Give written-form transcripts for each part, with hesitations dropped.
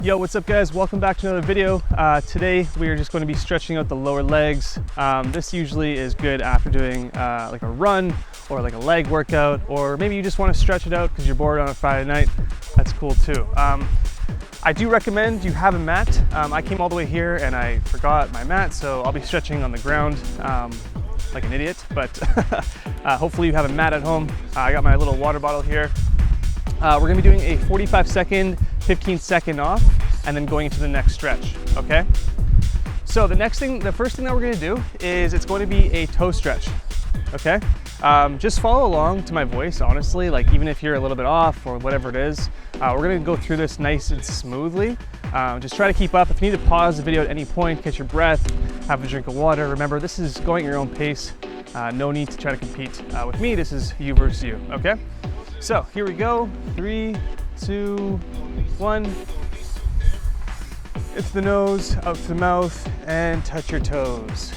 Yo, what's up guys? Welcome back to another video. Today we are just going to be stretching out the lower legs. This usually is good after doing like a run or like a leg workout, or maybe you just want to stretch it out because you're bored on a Friday night. That's cool too. I do recommend you have a mat. I came all the way here and I forgot my mat, so I'll be stretching on the ground like an idiot, but hopefully you have a mat at home. I got my little water bottle here. We're gonna be doing a 45-second, 15-second off, and then going into the next stretch, okay? So the first thing that we're gonna do is it's going to be a toe stretch, okay? Just follow along to my voice, honestly, like even if you're a little bit off or whatever it is. We're gonna go through this nice and smoothly. Just try to keep up. If you need to pause the video at any point, catch your breath, have a drink of water. Remember, this is going at your own pace. No need to try to compete with me. This is you versus you, okay? So here we go, 3, 2, 1. Into the nose, out to the mouth, and touch your toes.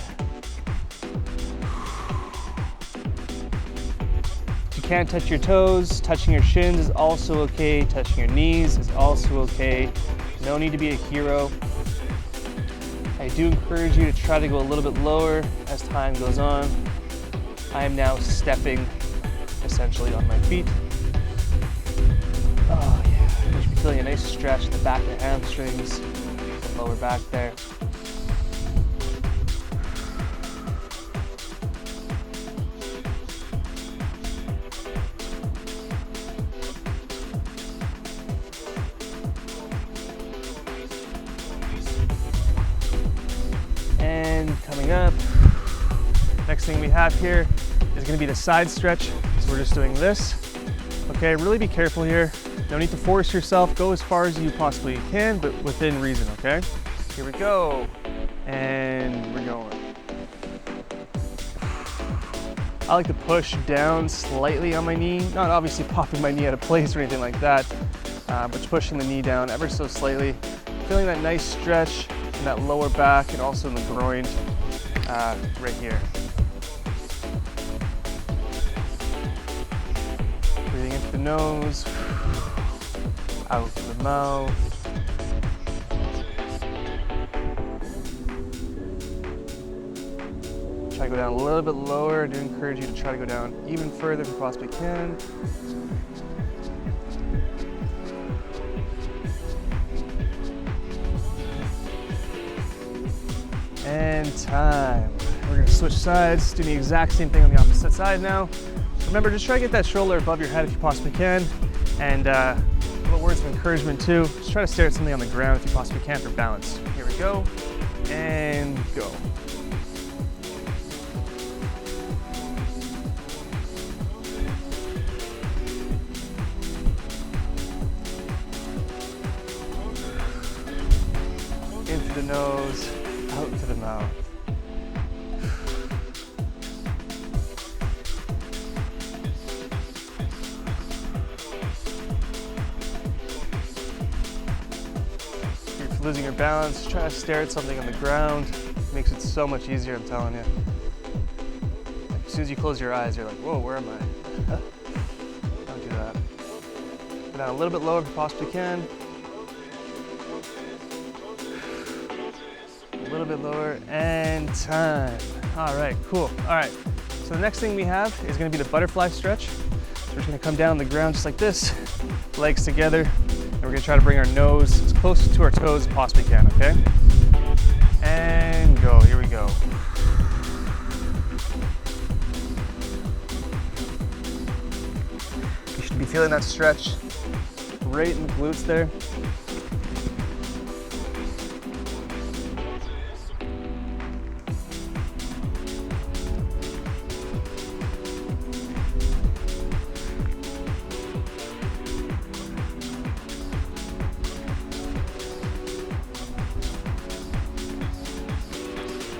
If you can't touch your toes, touching your shins is also okay. Touching your knees is also okay. No need to be a hero. I do encourage you to try to go a little bit lower as time goes on. I am now stepping essentially on my feet. Oh yeah, you should be feeling a nice stretch in the back of the hamstrings, the lower back there. And coming up, next thing we have here is going to be the side stretch. So we're just doing this. Okay, really be careful here. No need to force yourself. Go as far as you possibly can, but within reason, okay? Here we go. And we're going. I like to push down slightly on my knee. Not obviously popping my knee out of place or anything like that, but just pushing the knee down ever so slightly. Feeling that nice stretch in that lower back and also in the groin right here. Breathing into the nose, out to the mouth. Try to go down a little bit lower. I do encourage you to try to go down even further if you possibly can. And time. We're gonna switch sides, do the exact same thing on the opposite side now. Remember, just try to get that shoulder above your head if you possibly can. And little words of encouragement too. Just try to stare at something on the ground if you possibly can for balance. Here we go, and go. Into the nose, out to the mouth. Losing your balance, try to stare at something on the ground. It makes it so much easier, I'm telling you. As soon as you close your eyes, you're like, whoa, where am I? Don't do that. Go down a little bit lower if you possibly can. A little bit lower, and time. All right, cool. All right, so the next thing we have is gonna be the butterfly stretch. We're just gonna come down on the ground just like this, legs together. We're gonna try to bring our nose as close to our toes as possibly can, okay? And go, here we go. You should be feeling that stretch right in the glutes there.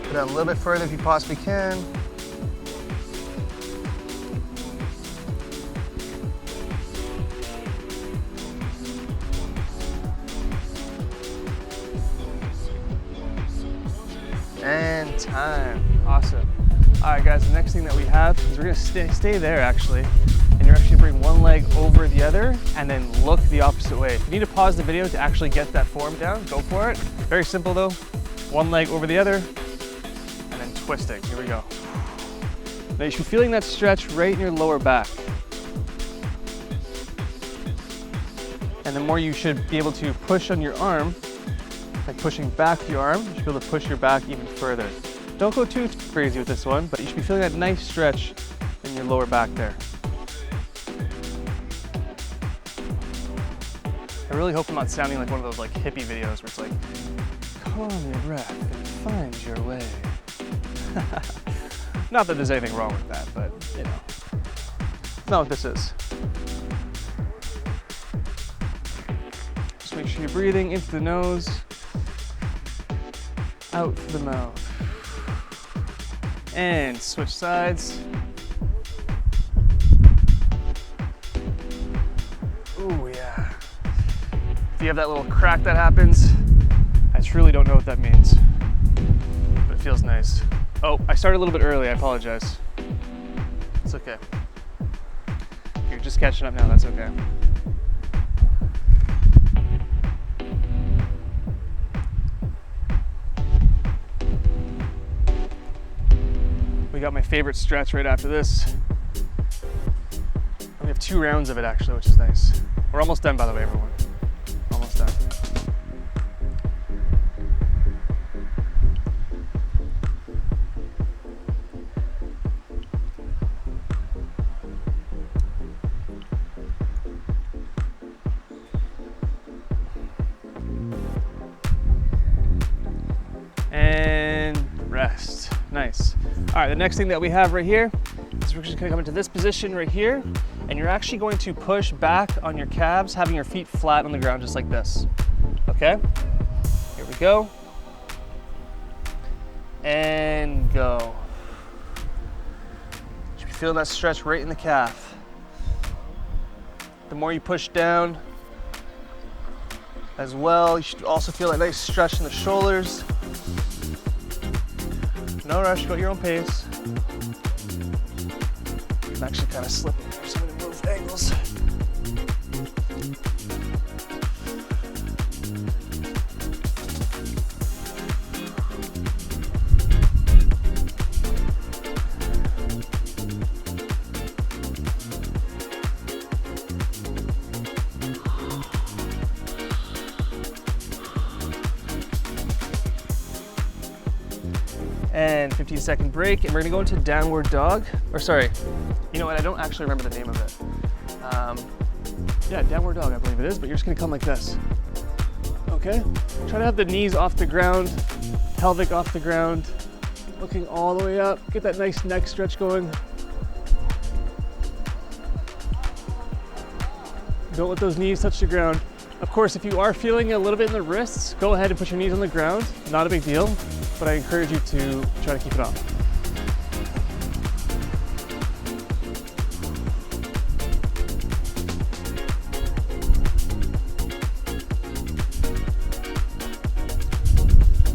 Go down a little bit further if you possibly can. And time. Awesome. All right, guys, the next thing that we have is we're gonna stay there actually, and you're actually gonna bring one leg over the other and then look the opposite opposite way. If you need to pause the video to actually get that form down, go for it. Very simple though. One leg over the other, and then twisting. Here we go. Now you should be feeling that stretch right in your lower back. And the more you should be able to push on your arm, like pushing back your arm, you should be able to push your back even further. Don't go too crazy with this one, but you should be feeling that nice stretch in your lower back there. I really hope I'm not sounding like one of those like hippie videos where it's like, calm your breath and find your way. Not that there's anything wrong with that, but you know, it's not what this is. Just make sure you're breathing into the nose, out through the mouth. And switch sides. Ooh, yeah. If you have that little crack that happens, I truly don't know what that means, but it feels nice. Oh, I started a little bit early, I apologize. It's okay. You're just catching up now, that's okay. We got my favorite stretch right after this. We have 2 rounds of it actually, which is nice. We're almost done, by the way, everyone. Almost done. And rest. Nice. All right, the next thing that we have right here is we're just gonna come into this position right here, and you're actually going to push back on your calves, having your feet flat on the ground just like this. Okay? Here we go. And go. You should be feeling that stretch right in the calf. The more you push down as well, you should also feel that nice stretch in the shoulders. No rush, go at your own pace. I'm actually kind of slipping here, so I'm going to move angles. And 15-second break, and we're gonna go into downward dog. Or sorry, you know what, I don't actually remember the name of it. Yeah, downward dog, I believe it is, but you're just gonna come like this. Okay? Try to have the knees off the ground, pelvic off the ground, looking all the way up. Get that nice neck stretch going. Don't let those knees touch the ground. Of course, if you are feeling a little bit in the wrists, go ahead and put your knees on the ground. Not a big deal, but I encourage you to try to keep it off.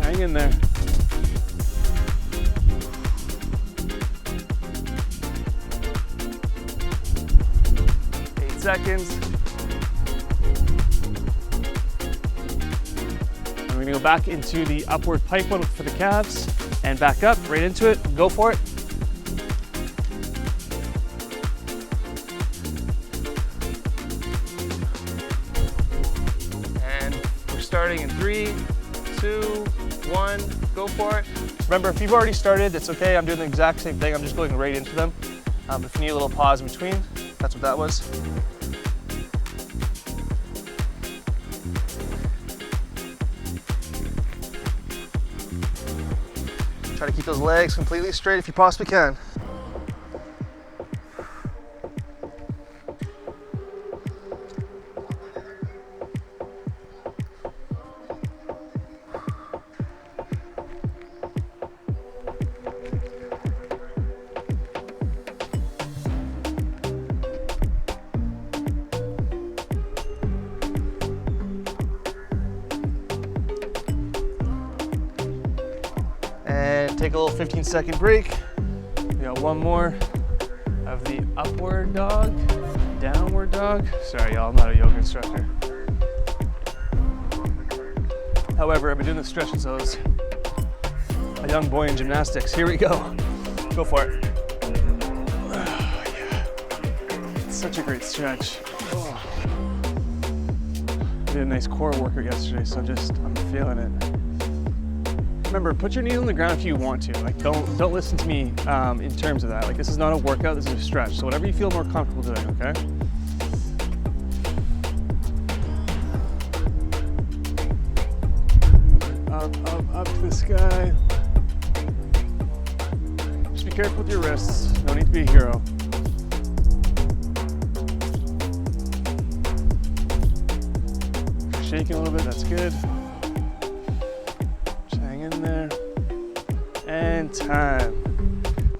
Hang in there. Seconds. And we're gonna go back into the upward pike one for the calves and back up, right into it. Go for it. And we're starting in 3, 2, 1, go for it. Remember, if you've already started, it's okay. I'm doing the exact same thing. I'm just going right into them. If you need a little pause in between, that's what that was. Try to keep those legs completely straight if you possibly can. And take a little 15-second break. We got one more of the upward dog, downward dog. Sorry, y'all, I'm not a yoga instructor. However, I've been doing the stretch since I was a young boy in gymnastics. Here we go. Go for it. Oh, yeah. It's such a great stretch. Oh. I did a nice core workout yesterday, so I'm feeling it. Remember, put your knee on the ground if you want to. Like, don't listen to me in terms of that. Like, this is not a workout, this is a stretch. So whatever you feel more comfortable doing, okay? Up to the sky. Just be careful with your wrists. No need to be a hero. Shaking a little bit, that's good. Just hang in there. And time.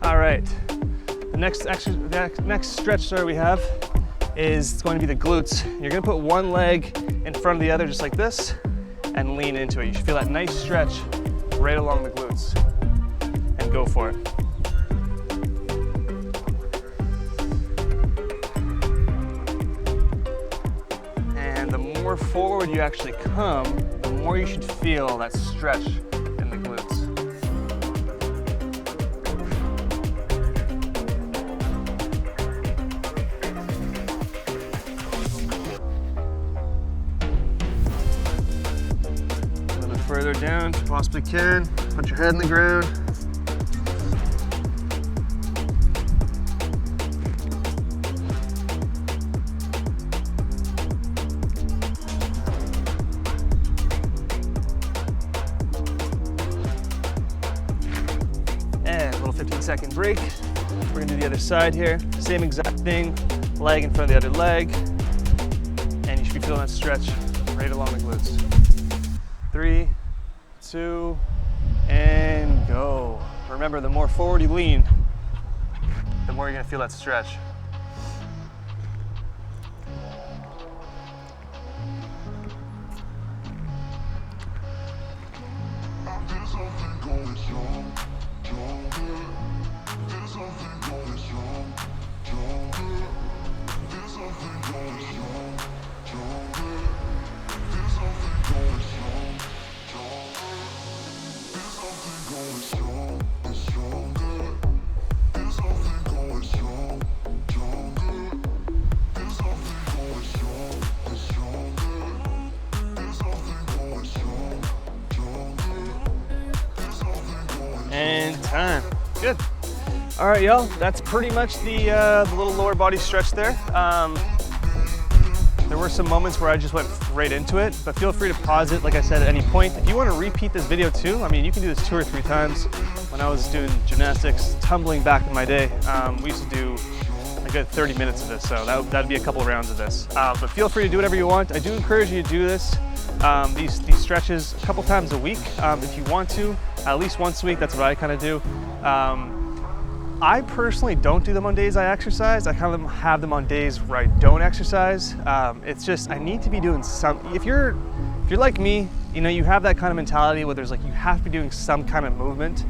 All right. The next stretch we have is going to be the glutes. You're gonna put one leg in front of the other just like this and lean into it. You should feel that nice stretch right along the glutes. And go for it. And the more forward you actually come, the more you should feel that stretch in the glutes. A little bit further down if you possibly can. Put your head in the ground. And a little 15-second break. We're gonna do the other side here. Same exact thing, leg in front of the other leg. And you should be feeling that stretch right along the glutes. 3, 2, and go. Remember, the more forward you lean, the more you're gonna feel that stretch. And time. Good. All right, y'all. That's pretty much the little lower body stretch there. There were some moments where I just went right into it, but feel free to pause it, like I said, at any point. If you want to repeat this video too, I mean, you can do this 2 or 3 times. When I was doing gymnastics, tumbling back in my day, we used to do a good 30 minutes of this, so that'd be a couple of rounds of this. But feel free to do whatever you want. I do encourage you to do this, these stretches a couple times a week if you want to, at least once a week. That's what I kind of do. I personally don't do them on days I exercise. I kind of have them on days where I don't exercise. It's just, I need to be doing some, if you're like me, you know, you have that kind of mentality where there's like, you have to be doing some kind of movement.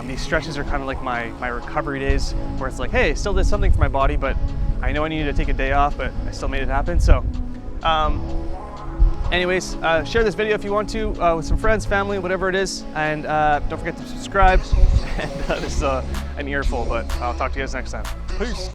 These stretches are kind of like my recovery days where it's like, hey, I still did something for my body, but I know I needed to take a day off, but I still made it happen. So anyways, share this video if you want to with some friends, family, whatever it is. And don't forget to subscribe. And this is an earful, but I'll talk to you guys next time. Peace.